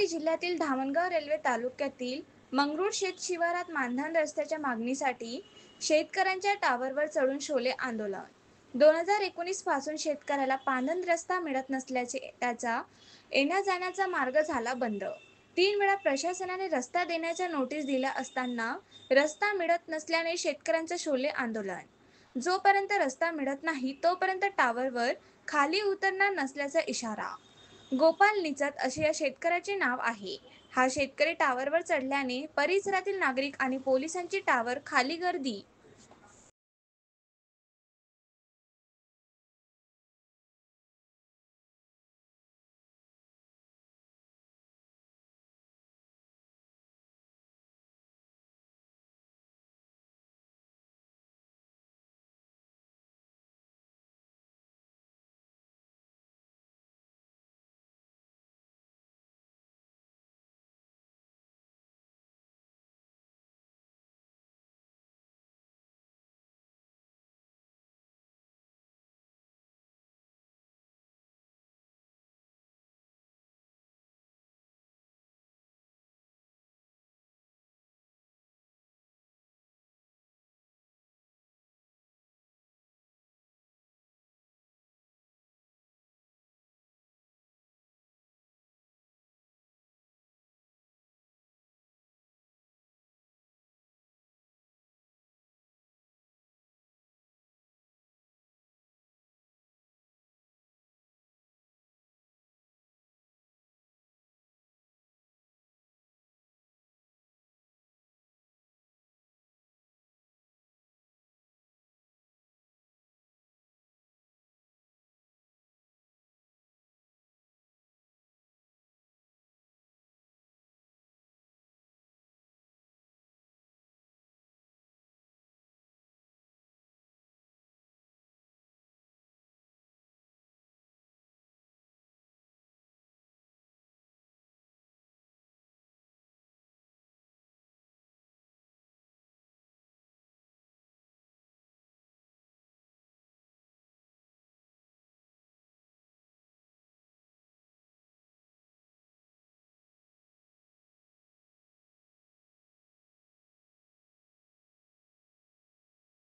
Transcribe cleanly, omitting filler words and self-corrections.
जिल्ह्यातील धामणगाव रेल्वे तालुक्यातील मंगरुळशेत शिवारात मानधन रस्त्याच्या मागणीसाठी शेतकऱ्यांच्या टावरवर चढून शोले आंदोलन 2019 पासून शेतकऱ्याला पांधन रस्ता मिळत नसल्याचे त्याचा येण्या जाण्याचा मार्ग झाला बंद। 3 वेळा प्रशासनाने रस्ता देण्याच्या नोटीस दिल्या असताना रस्ता मिळत नसल्याने शेतकऱ्यांचे शोले आंदोलन। जोपर्यंत रस्ता मिळत नाही तोपर्यंत टावरवर खाली उतरणार नसल्याचा इशारा। गोपाल निचत असे या शेतकऱ्याचे नाव आहे। हा शेतकरी टावरवर चढल्याने परिसरातील नागरिक आणि पोलिसांची टावर खाली गर्दी